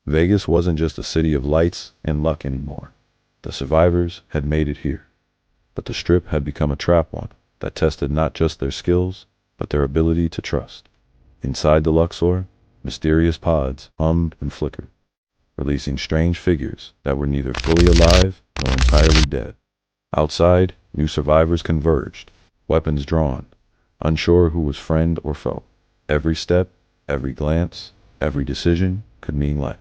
Vegas wasn't just a city of lights and luck anymore. The survivors had made it here. But the Strip had become a trap one that tested not just their skills, but their ability to trust. Inside the Luxor, mysterious pods hummed and flickered, releasing strange figures that were neither fully alive nor entirely dead. Outside, new survivors converged, weapons drawn, unsure who was friend or foe. Every step, every glance, every decision could mean life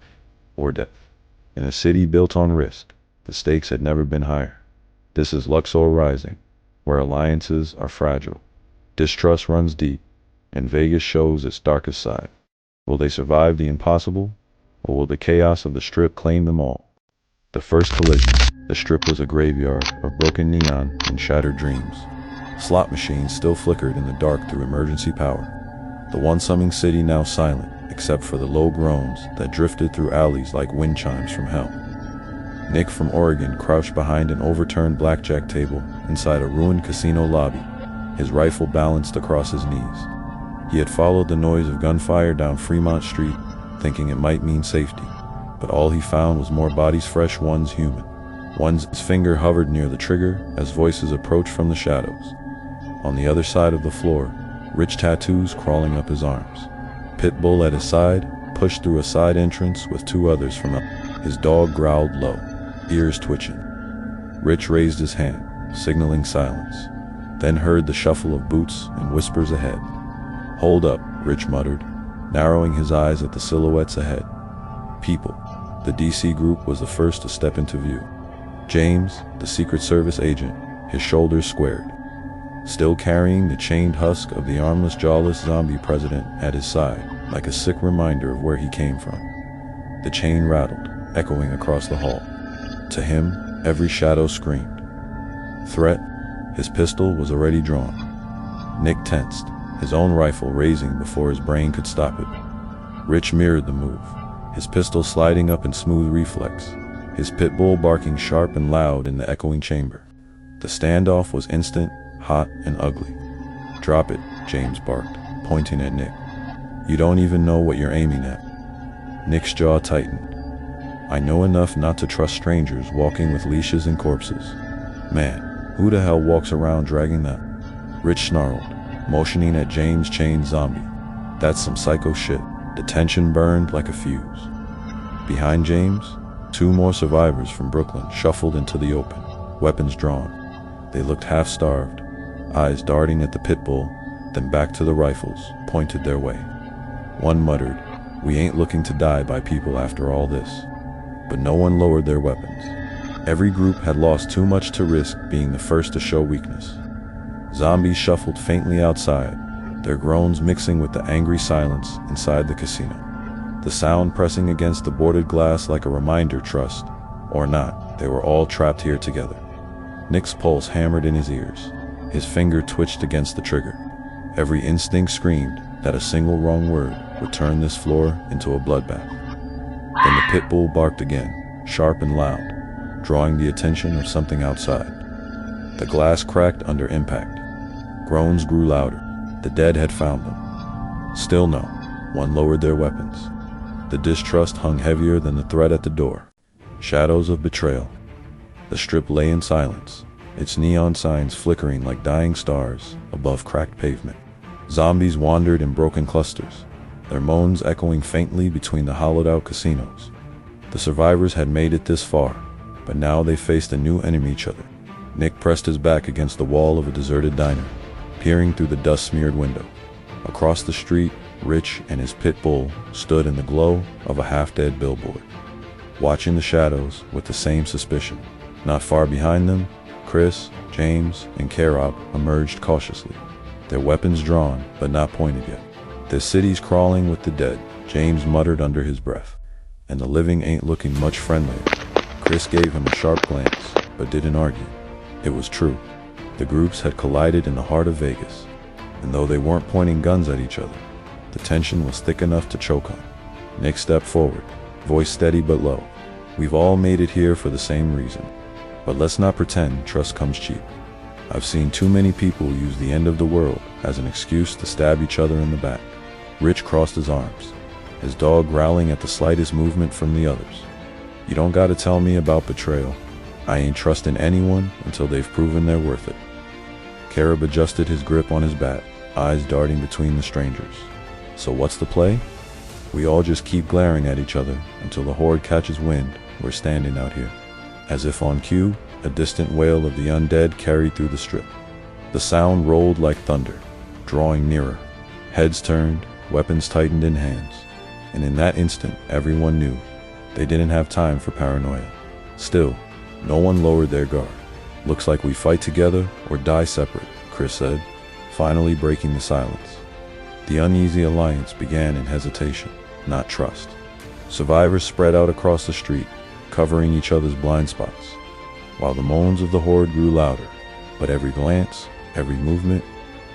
or death. In a city built on risk, the stakes had never been higher. This is Luxor Rising, where alliances are fragile, distrust runs deep, and Vegas shows its darkest side. Will they survive the impossible, or will the chaos of the Strip claim them all? The first collision. The Strip was a graveyard of broken neon and shattered dreams. Slot machines still flickered in the dark through emergency power. The once-humming city now silent, except for the low groans that drifted through alleys like wind chimes from hell. Nick from Oregon crouched behind an overturned blackjack table inside a ruined casino lobby, his rifle balanced across his knees. He had followed the noise of gunfire down Fremont Street, thinking it might mean safety, but all he found was more bodies, fresh ones human. One's finger hovered near the trigger as voices approached from the shadows. On the other side of the floor, rich tattoos crawling up his arms. Pitbull at his side pushed through a side entrance with two others from up. His dog growled low, ears twitching. Rich raised his hand, signaling silence, then heard the shuffle of boots and whispers ahead. "Hold up," Rich muttered, narrowing his eyes at the silhouettes ahead. People. The DC group was the first to step into view. James, the Secret Service agent, his shoulders squared, still carrying the chained husk of the armless, jawless zombie president at his side, like a sick reminder of where he came from. The chain rattled, echoing across the hall. To him, every shadow screamed. Threat. His pistol was already drawn. Nick tensed, his own rifle raising before his brain could stop it. Rich mirrored the move, his pistol sliding up in smooth reflex, his pit bull barking sharp and loud in the echoing chamber. The standoff was instant, hot, and ugly. "Drop it," James barked, pointing at Nick. "You don't even know what you're aiming at." Nick's jaw tightened. "I know enough not to trust strangers walking with leashes and corpses." "Man, who the hell walks around dragging that?" Rich snarled, motioning at James' chained zombie. "That's some psycho shit." The tension burned like a fuse. Behind James, two more survivors from Brooklyn shuffled into the open, weapons drawn. They looked half-starved, eyes darting at the pit bull, then back to the rifles, pointed their way. One muttered, "We ain't looking to die by people after all this." But no one lowered their weapons. Every group had lost too much to risk being the first to show weakness. Zombies shuffled faintly outside, their groans mixing with the angry silence inside the casino. The sound pressing against the boarded glass like a reminder, trust or not, they were all trapped here together. Nick's pulse hammered in his ears. His finger twitched against the trigger. Every instinct screamed that a single wrong word would turn this floor into a bloodbath. Then the pit bull barked again, sharp and loud, drawing the attention of something outside. The glass cracked under impact. Groans grew louder. The dead had found them. Still no one lowered their weapons. The distrust hung heavier than the threat at the door. Shadows of betrayal. The Strip lay in silence, its neon signs flickering like dying stars above cracked pavement. Zombies wandered in broken clusters, their moans echoing faintly between the hollowed-out casinos. The survivors had made it this far, but now they faced a new enemy, each other. Nick pressed his back against the wall of a deserted diner, peering through the dust-smeared window. Across the street, Rich and his pit bull stood in the glow of a half-dead billboard, watching the shadows with the same suspicion. Not far behind them, Chris, James, and Karob emerged cautiously, their weapons drawn but not pointed yet. "The city's crawling with the dead," James muttered under his breath, "and the living ain't looking much friendlier." Chris gave him a sharp glance, but didn't argue. It was true. The groups had collided in the heart of Vegas, and though they weren't pointing guns at each other, the tension was thick enough to choke on. Nick stepped forward, voice steady but low. "We've all made it here for the same reason, but let's not pretend trust comes cheap. I've seen too many people use the end of the world as an excuse to stab each other in the back." Rich crossed his arms, his dog growling at the slightest movement from the others. You don't gotta tell me about betrayal. I ain't trusting anyone until they've proven they're worth it. Carib adjusted his grip on his bat, eyes darting between the strangers. So what's the play? We all just keep glaring at each other until the horde catches wind we're standing out here. As if on cue, a distant wail of the undead carried through the strip. The sound rolled like thunder, drawing nearer. Heads turned, weapons tightened in hands. And in that instant, everyone knew they didn't have time for paranoia. Still, no one lowered their guard. Looks like we fight together or die separate, Chris said, finally breaking the silence. The uneasy alliance began in hesitation, not trust. Survivors spread out across the street, covering each other's blind spots, while the moans of the horde grew louder. But every glance, every movement,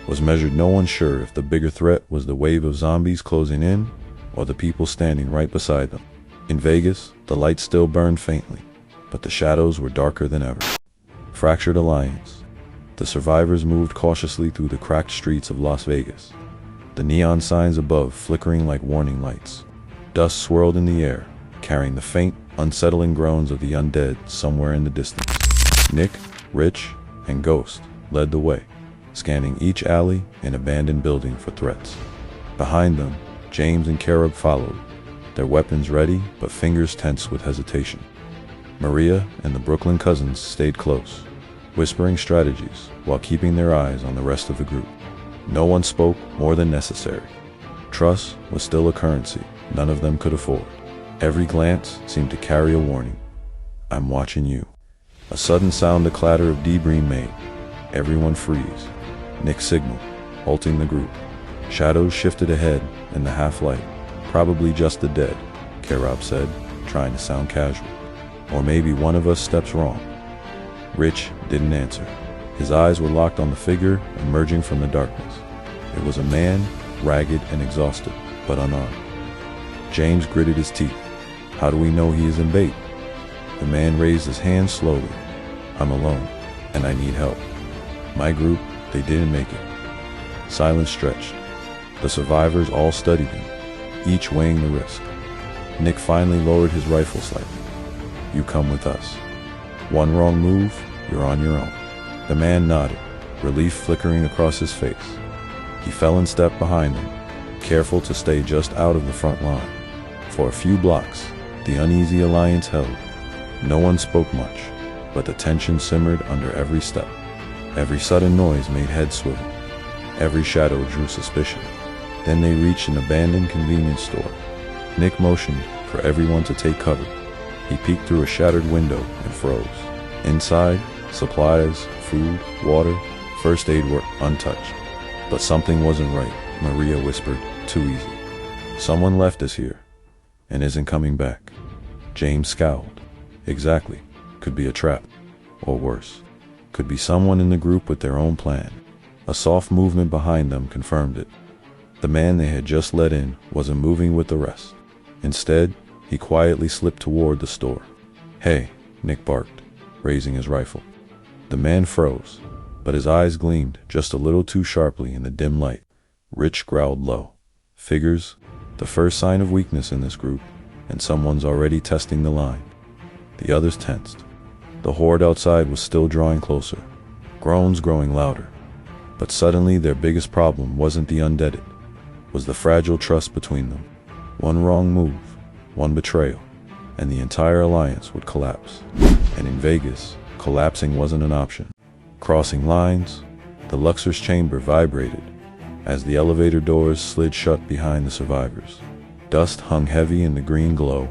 was measured, no one sure if the bigger threat was the wave of zombies closing in or the people standing right beside them. In Vegas, the lights still burned faintly, but the shadows were darker than ever. Fractured alliance. The survivors moved cautiously through the cracked streets of Las Vegas, the neon signs above flickering like warning lights. Dust swirled in the air, carrying the faint, unsettling groans of the undead somewhere in the distance. Nick, Rich, and Ghost led the way, scanning each alley and abandoned building for threats. Behind them, James and Carib followed, their weapons ready but fingers tense with hesitation. Maria and the Brooklyn cousins stayed close, whispering strategies while keeping their eyes on the rest of the group. No one spoke more than necessary. Trust was still a currency none of them could afford. Every glance seemed to carry a warning. I'm watching you. A sudden sound, the clatter of debris made. Everyone freeze. Nick signaled, halting the group. Shadows shifted ahead in the half-light. Probably just the dead, Carib said, trying to sound casual. Or maybe one of us steps wrong. Rich didn't answer. His eyes were locked on the figure emerging from the darkness. It was a man, ragged and exhausted, but unarmed. James gritted his teeth. How do we know he isn't bait? The man raised his hand slowly. I'm alone, and I need help. My group, they didn't make it. Silence stretched. The survivors all studied him, each weighing the risk. Nick finally lowered his rifle slightly. You come with us. One wrong move, you're on your own. The man nodded, relief flickering across his face. He fell in step behind them, careful to stay just out of the front line. For a few blocks, the uneasy alliance held. No one spoke much, but the tension simmered under every step. Every sudden noise made heads swivel. Every shadow drew suspicion. Then they reached an abandoned convenience store. Nick motioned for everyone to take cover. He peeked through a shattered window and froze. Inside, supplies, food, water, first aid were untouched. But something wasn't right, Maria whispered, too easy. Someone left us here, and isn't coming back. James scowled. Exactly. Could be a trap. Or worse. Could be someone in the group with their own plan. A soft movement behind them confirmed it. The man they had just let in wasn't moving with the rest. Instead, he quietly slipped toward the store. Hey, Nick barked, raising his rifle. The man froze, but his eyes gleamed just a little too sharply in the dim light. Rich growled low. Figures, the first sign of weakness in this group, and someone's already testing the line. The others tensed. The horde outside was still drawing closer, groans growing louder. But suddenly their biggest problem wasn't the undead, was the fragile trust between them. One wrong move, one betrayal, and the entire alliance would collapse. And in Vegas, collapsing wasn't an option. Crossing lines, the Luxor's chamber vibrated as the elevator doors slid shut behind the survivors. Dust hung heavy in the green glow,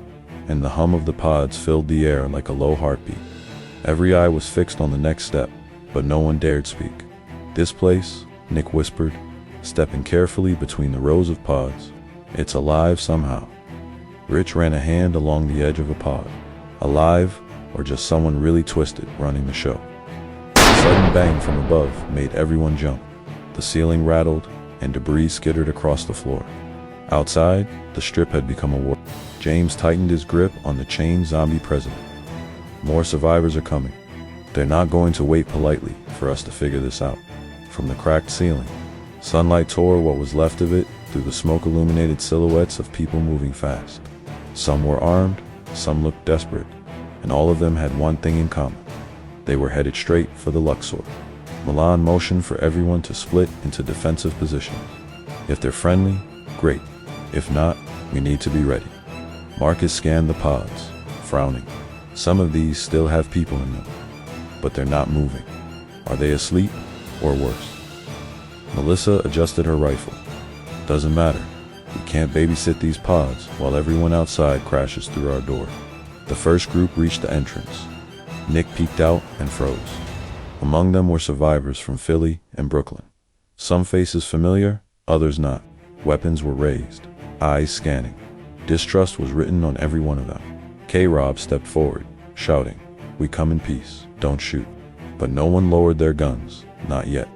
and the hum of the pods filled the air like a low heartbeat. Every eye was fixed on the next step, but no one dared speak. This place, Nick whispered, stepping carefully between the rows of pods. It's alive somehow. Rich ran a hand along the edge of a pod. Alive, or just someone really twisted running the show. A sudden bang from above made everyone jump. The ceiling rattled, and debris skittered across the floor. Outside, the strip had become a war. James tightened his grip on the chained zombie president. More survivors are coming. They're not going to wait politely for us to figure this out. From the cracked ceiling, sunlight tore what was left of it through the smoke-illuminated silhouettes of people moving fast. Some were armed, some looked desperate, and all of them had one thing in common. They were headed straight for the Luxor. Milan motioned for everyone to split into defensive positions. If they're friendly, great. If not, we need to be ready. Marcus scanned the pods, frowning. Some of these still have people in them, but they're not moving. Are they asleep, or worse? Melissa adjusted her rifle. Doesn't matter. We can't babysit these pods while everyone outside crashes through our door. The first group reached the entrance. Nick peeked out and froze. Among them were survivors from Philly and Brooklyn. Some faces familiar, others not. Weapons were raised, eyes scanning. Distrust was written on every one of them. K-Rob stepped forward, shouting, "We come in peace, don't shoot." But no one lowered their guns, not yet.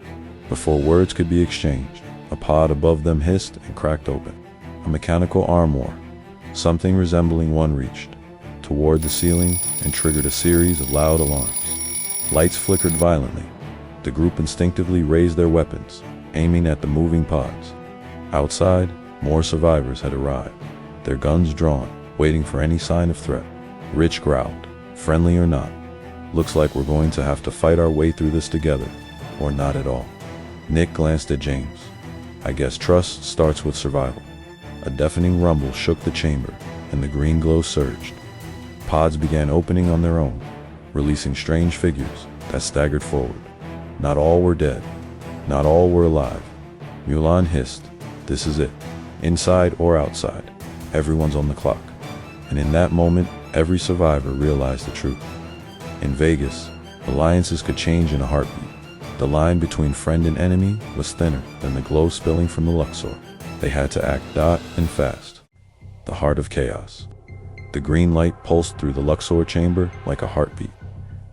Before words could be exchanged, a pod above them hissed and cracked open. A mechanical armoire, something resembling one, reached toward the ceiling and triggered a series of loud alarms. Lights flickered violently. The group instinctively raised their weapons, aiming at the moving pods. Outside, more survivors had arrived, their guns drawn, waiting for any sign of threat. Rich growled, "Friendly or not, looks like we're going to have to fight our way through this together, or not at all." Nick glanced at James. "I guess trust starts with survival." A deafening rumble shook the chamber, and the green glow surged. Pods began opening on their own, releasing strange figures that staggered forward. Not all were dead. Not all were alive. Mulan hissed, "This is it. Inside or outside, everyone's on the clock." And in that moment, every survivor realized the truth. In Vegas, alliances could change in a heartbeat. The line between friend and enemy was thinner than the glow spilling from the Luxor. They had to act and fast. The heart of chaos. The green light pulsed through the Luxor chamber like a heartbeat,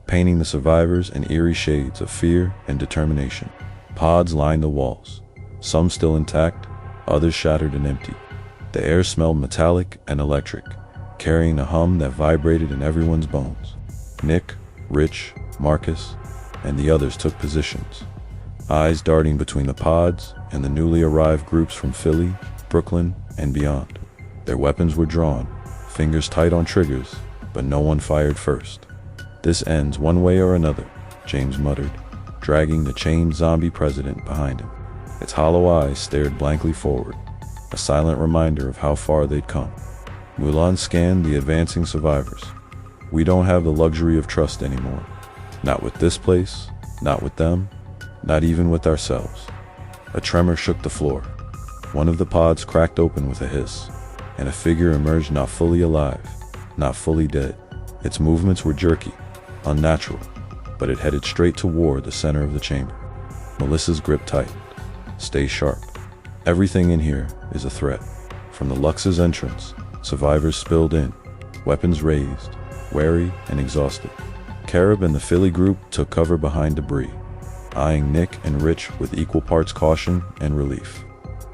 painting the survivors in eerie shades of fear and determination. Pods lined the walls, some still intact, others shattered and empty. The air smelled metallic and electric, carrying a hum that vibrated in everyone's bones. Nick, Rich, Marcus, and the others took positions, eyes darting between the pods and the newly arrived groups from Philly, Brooklyn, and beyond. Their weapons were drawn, fingers tight on triggers, but no one fired first. "This ends one way or another," James muttered, dragging the chained zombie president behind him. Its hollow eyes stared blankly forward, a silent reminder of how far they'd come. Mulan scanned the advancing survivors. "We don't have the luxury of trust anymore. Not with this place, not with them, not even with ourselves." A tremor shook the floor. One of the pods cracked open with a hiss, and a figure emerged, not fully alive, not fully dead. Its movements were jerky, unnatural, but it headed straight toward the center of the chamber. Melissa's grip tightened. "Stay sharp. Everything in here is a threat." From the Lux's entrance, survivors spilled in, weapons raised, wary and exhausted. Carib and the Philly group took cover behind debris, eyeing Nick and Rich with equal parts caution and relief.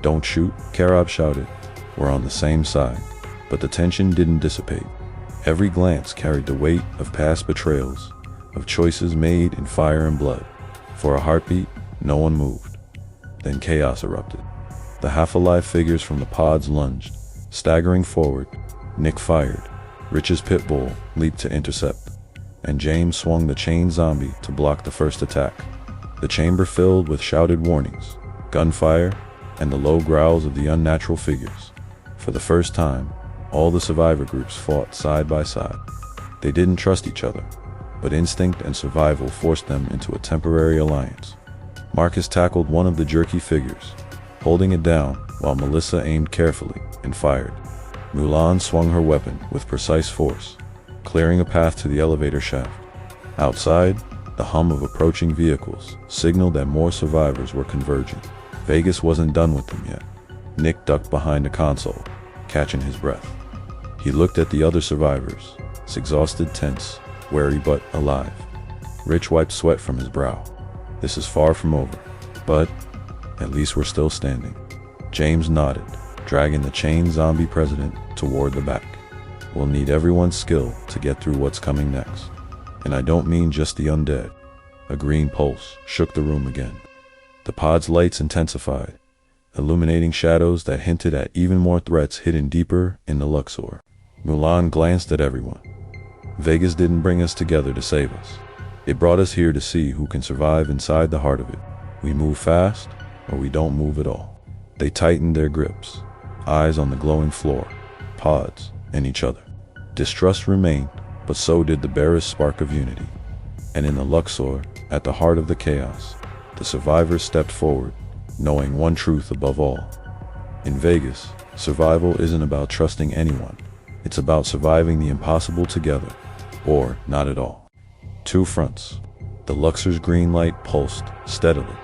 "Don't shoot," Carib shouted. "We're on the same side." But the tension didn't dissipate. Every glance carried the weight of past betrayals, of choices made in fire and blood. For a heartbeat, no one moved. Then chaos erupted. The half-alive figures from the pods lunged, staggering forward. Nick fired. Rich's pit bull leaped to intercept, and James swung the chained zombie to block the first attack. The chamber filled with shouted warnings, gunfire, and the low growls of the unnatural figures. For the first time, all the survivor groups fought side by side. They didn't trust each other, but instinct and survival forced them into a temporary alliance. Marcus tackled one of the jerky figures, holding it down while Melissa aimed carefully and fired. Mulan swung her weapon with precise force, clearing a path to the elevator shaft. Outside, the hum of approaching vehicles signaled that more survivors were converging. Vegas wasn't done with them yet. Nick ducked behind the console, catching his breath. He looked at the other survivors, exhausted, tense, wary but alive. Rich wiped sweat from his brow. "This is far from over, but at least we're still standing." James nodded, dragging the chained zombie president toward the back. "We'll need everyone's skill to get through what's coming next. And I don't mean just the undead." A green pulse shook the room again. The pod's lights intensified. illuminating shadows that hinted at even more threats hidden deeper in the Luxor. Mulan glanced at everyone. Vegas didn't bring us together to save us. It brought us here to see who can survive inside the heart of it. We move fast, or we don't move at all. They tightened their grips, eyes on the glowing floor, pods, and each other. Distrust remained, but so did the barest spark of unity. And in the Luxor, at the heart of the chaos, the survivors stepped forward, knowing one truth above all. In Vegas, survival isn't about trusting anyone. It's about surviving the impossible together, or not at all. Two fronts. The Luxor's green light pulsed steadily,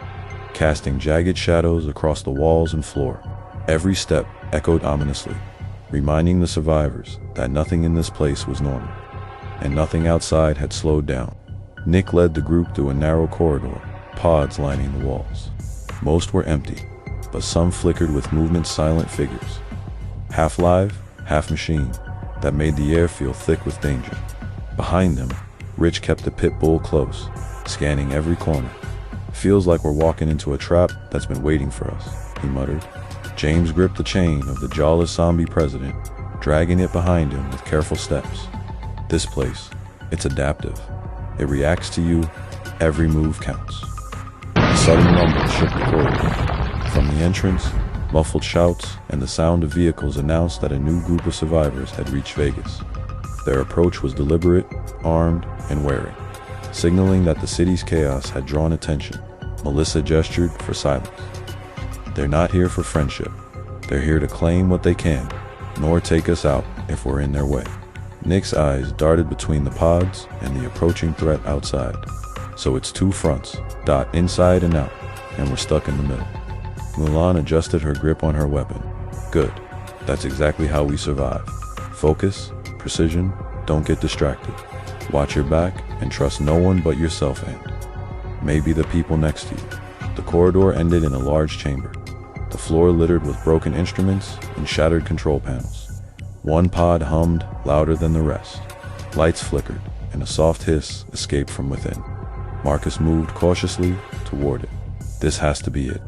casting jagged shadows across the walls and floor. Every step echoed ominously, reminding the survivors that nothing in this place was normal, and nothing outside had slowed down. Nick led the group through a narrow corridor, pods lining the walls. Most were empty, but some flickered with movement silent figures, half live, half machine, that made the air feel thick with danger. Behind them, Rich kept the pit bull close, scanning every corner. "Feels like we're walking into a trap that's been waiting for us," he muttered. James gripped the chain of the jawless zombie president, dragging it behind him with careful steps. "This place, it's adaptive. It reacts to you. Every move counts." A sudden rumble shook the corridor. From the entrance, muffled shouts and the sound of vehicles announced that a new group of survivors had reached Vegas. Their approach was deliberate, armed, and wary, signaling that the city's chaos had drawn attention. Melissa gestured for silence. "They're not here for friendship. They're here to claim what they can, nor take us out if we're in their way." Nick's eyes darted between the pods and the approaching threat outside. "So it's two fronts, inside and out, and we're stuck in the middle." Mulan adjusted her grip on her weapon. "Good. That's exactly how we survive. Focus, precision, don't get distracted. Watch your back and trust no one but yourself and maybe the people next to you." The corridor ended in a large chamber, the floor littered with broken instruments and shattered control panels. One pod hummed louder than the rest. Lights flickered, and a soft hiss escaped from within. Marcus moved cautiously toward it. This has to be it,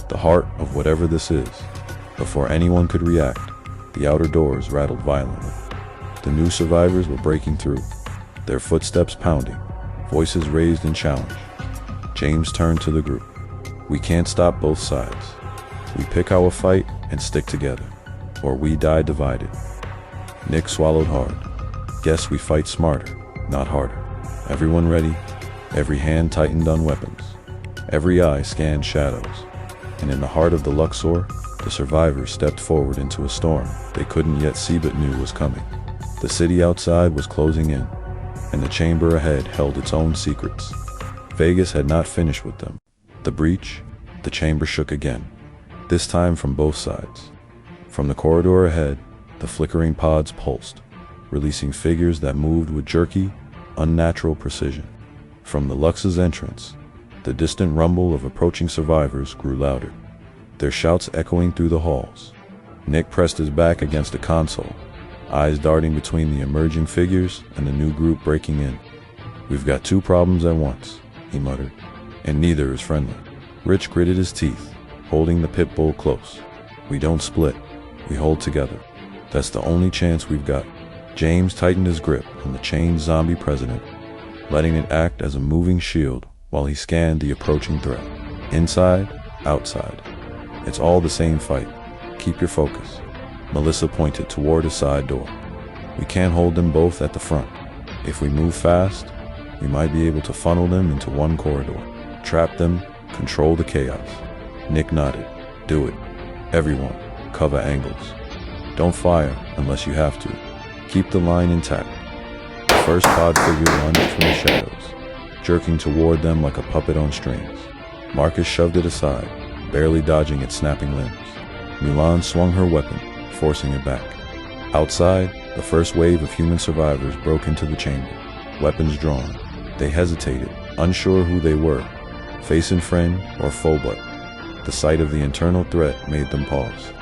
the heart of whatever this is. Before anyone could react, the outer doors rattled violently. The new survivors were breaking through, their footsteps pounding, voices raised in challenge. James turned to the group. "We can't stop both sides. We pick our fight and stick together, or we die divided." Nick swallowed hard. "Guess we fight smarter, not harder." Everyone ready, every hand tightened on weapons, every eye scanned shadows, and in the heart of the Luxor, the survivors stepped forward into a storm they couldn't yet see but knew was coming. The city outside was closing in, and the chamber ahead held its own secrets. Vegas had not finished with them. The breach, the chamber shook again, this time from both sides. From the corridor ahead, the flickering pods pulsed, releasing figures that moved with jerky, unnatural precision. From the Lux's entrance, the distant rumble of approaching survivors grew louder, their shouts echoing through the halls. Nick pressed his back against a console, eyes darting between the emerging figures and the new group breaking in. "We've got two problems at once," he muttered, "and neither is friendly." Rich gritted his teeth, holding the pit bull close. "We don't split, we hold together. That's the only chance we've got." James tightened his grip on the chained zombie president, letting it act as a moving shield while he scanned the approaching threat. Inside, outside. It's all the same fight. Keep your focus. Melissa pointed toward a side door. "We can't hold them both at the front. If we move fast, we might be able to funnel them into one corridor. Trap them, control the chaos." Nick nodded. "Do it. Everyone, cover angles. Don't fire unless you have to. Keep the line intact." The first pod figure lunged from the shadows, jerking toward them like a puppet on strings. Marcus shoved it aside, barely dodging its snapping limbs. Mulan swung her weapon, forcing it back. Outside, the first wave of human survivors broke into the chamber, weapons drawn. They hesitated, unsure who they were, facing friend or foe, but the sight of the internal threat made them pause.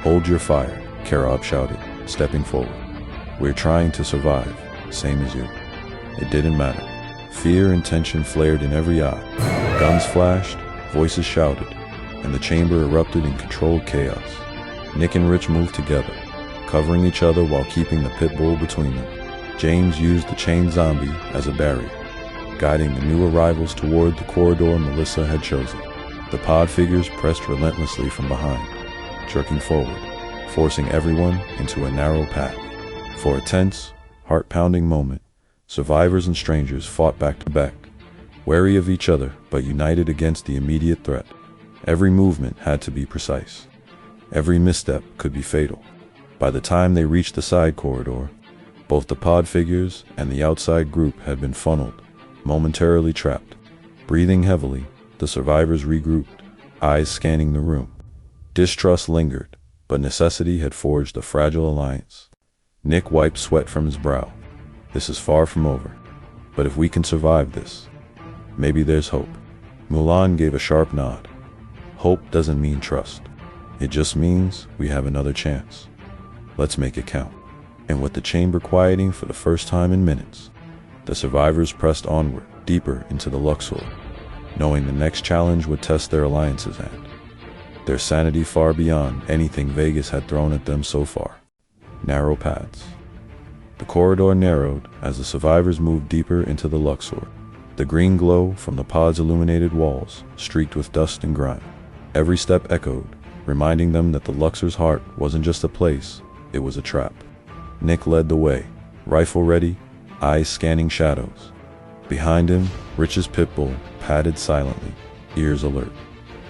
"Hold your fire," Karab shouted, stepping forward. "We're trying to survive, same as you." It didn't matter. Fear and tension flared in every eye. Guns flashed, voices shouted, and the chamber erupted in controlled chaos. Nick and Rich moved together, covering each other while keeping the pit bull between them. James used the chained zombie as a barrier, guiding the new arrivals toward the corridor Melissa had chosen. The pod figures pressed relentlessly from behind, jerking forward, forcing everyone into a narrow path. For a tense, heart-pounding moment, survivors and strangers fought back to back, wary of each other but united against the immediate threat. Every movement had to be precise. Every misstep could be fatal. By the time they reached the side corridor, both the pod figures and the outside group had been funneled, momentarily trapped. Breathing heavily, the survivors regrouped, eyes scanning the room. Distrust lingered, but necessity had forged a fragile alliance. Nick wiped sweat from his brow. This is far from over. But if we can survive this, maybe there's hope. Mulan gave a sharp nod. Hope doesn't mean trust. It just means we have another chance. Let's make it count. And with the chamber quieting for the first time in minutes, the survivors pressed onward, deeper into the Luxor, knowing the next challenge would test their alliance's hand. Their sanity far beyond anything Vegas had thrown at them so far. Narrow paths. The corridor narrowed as the survivors moved deeper into the Luxor. The green glow from the pod's illuminated walls streaked with dust and grime. Every step echoed, reminding them that the Luxor's heart wasn't just a place, it was a trap. Nick led the way, rifle ready, eyes scanning shadows. Behind him, Rich's pit bull padded silently, ears alert.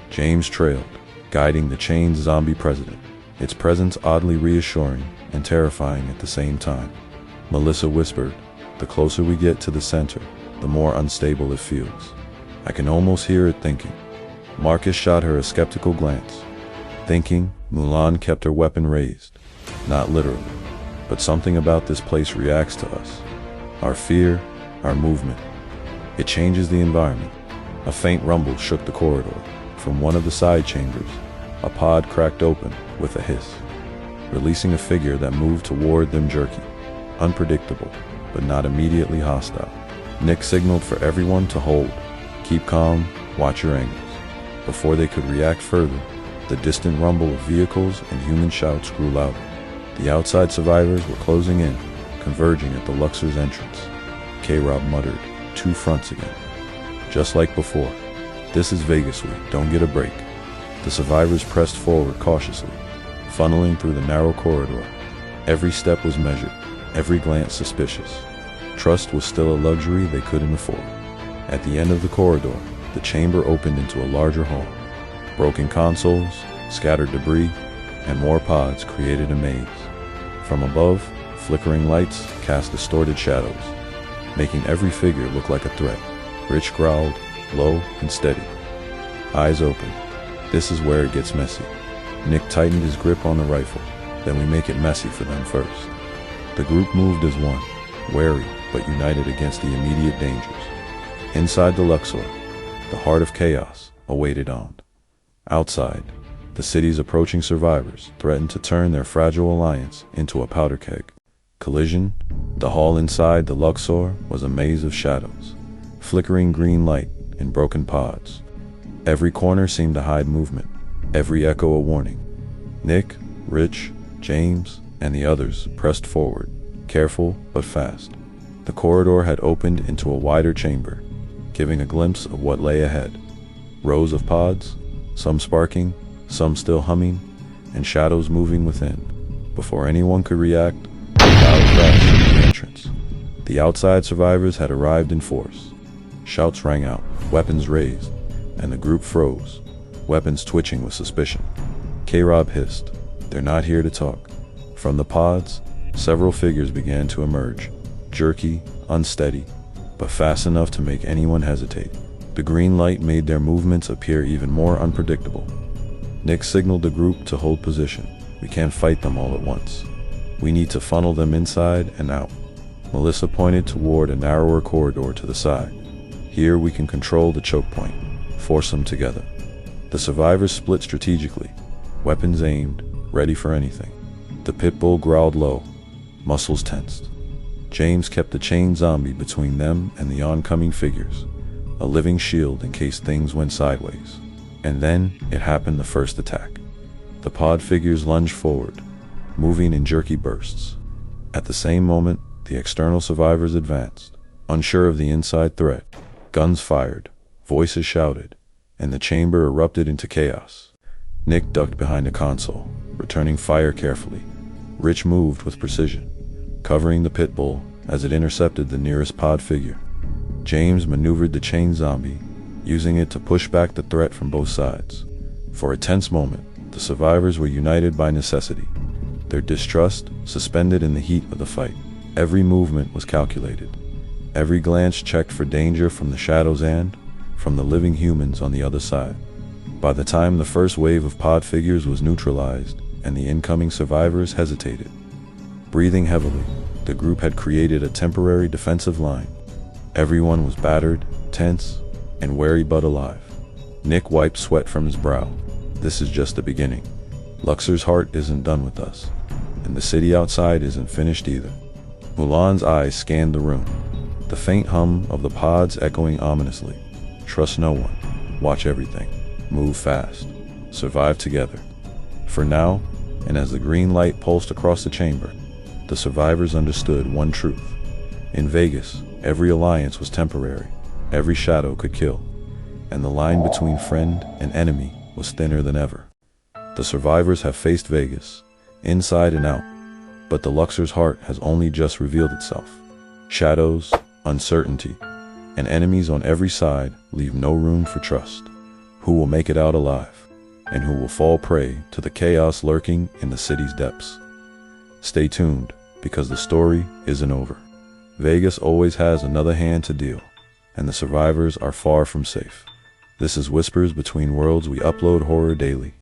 James trailed, guiding the chained zombie president, its presence oddly reassuring and terrifying at the same time. Melissa whispered, "The closer we get to the center, the more unstable it feels." I can almost hear it thinking. Marcus shot her a skeptical glance. Thinking, Mulan kept her weapon raised. Not literally, but something about this place reacts to us. Our fear, our movement. It changes the environment. A faint rumble shook the corridor. From one of the side chambers, a pod cracked open with a hiss, releasing a figure that moved toward them jerky. Unpredictable, but not immediately hostile. Nick signaled for everyone to hold. Keep calm, watch your angles. Before they could react further, the distant rumble of vehicles and human shouts grew louder. The outside survivors were closing in, converging at the Luxor's entrance. K-Rob muttered, "Two fronts again." Just like before. This is Vegas week, don't get a break. The survivors pressed forward cautiously, funneling through the narrow corridor. Every step was measured, every glance suspicious. Trust was still a luxury they couldn't afford. At the end of the corridor, the chamber opened into a larger hall. Broken consoles, scattered debris, and more pods created a maze. From above, flickering lights cast distorted shadows, making every figure look like a threat. Rich growled, low and steady. Eyes open. This is where it gets messy. Nick tightened his grip on the rifle. Then we make it messy for them first. The group moved as one, wary but united against the immediate dangers. Inside the Luxor, the heart of chaos awaited on. Outside, the city's approaching survivors threatened to turn their fragile alliance into a powder keg. Collision. The hall inside the Luxor was a maze of shadows, flickering green light in broken pods. Every corner seemed to hide movement, every echo a warning. Nick, Rich, James, and the others pressed forward, careful but fast. The corridor had opened into a wider chamber, giving a glimpse of what lay ahead. Rows of pods, some sparking, some still humming, and shadows moving within. Before anyone could react, a loud crash at the entrance. The outside survivors had arrived in force. Shouts rang out, weapons raised, and the group froze, weapons twitching with suspicion. K-Rob hissed, "They're not here to talk." From the pods, several figures began to emerge, jerky, unsteady, but fast enough to make anyone hesitate. The green light made their movements appear even more unpredictable. Nick signaled the group to hold position. We can't fight them all at once. We need to funnel them inside and out. Melissa pointed toward a narrower corridor to the side. Here we can control the choke point, force them together. The survivors split strategically, weapons aimed, ready for anything. The pit bull growled low, muscles tensed. James kept the chained zombie between them and the oncoming figures, a living shield in case things went sideways. And then it happened, the first attack. The pod figures lunged forward, moving in jerky bursts. At the same moment, the external survivors advanced, unsure of the inside threat. Guns fired, voices shouted, and the chamber erupted into chaos. Nick ducked behind a console, returning fire carefully. Rich moved with precision, covering the pit bull as it intercepted the nearest pod figure. James maneuvered the chain zombie, using it to push back the threat from both sides. For a tense moment, the survivors were united by necessity, their distrust suspended in the heat of the fight. Every movement was calculated. Every glance checked for danger from the shadows and from the living humans on the other side. By the time the first wave of pod figures was neutralized and the incoming survivors hesitated, breathing heavily, the group had created a temporary defensive line. Everyone was battered, tense, and wary but alive. Nick wiped sweat from his brow. This is just the beginning. Luxor's heart isn't done with us, and the city outside isn't finished either. Mulan's eyes scanned the room, the faint hum of the pods echoing ominously. Trust no one. Watch everything. Move fast. Survive together. For now, and as the green light pulsed across the chamber, the survivors understood one truth. In Vegas, every alliance was temporary. Every shadow could kill, and the line between friend and enemy was thinner than ever. The survivors have faced Vegas, inside and out, but the Luxor's heart has only just revealed itself. Shadows, uncertainty, and enemies on every side leave no room for trust. Who will make it out alive, and who will fall prey to the chaos lurking in the city's depths? Stay tuned, because the story isn't over. Vegas always has another hand to deal, and the survivors are far from safe. This is Whispers Between Worlds. We upload horror daily.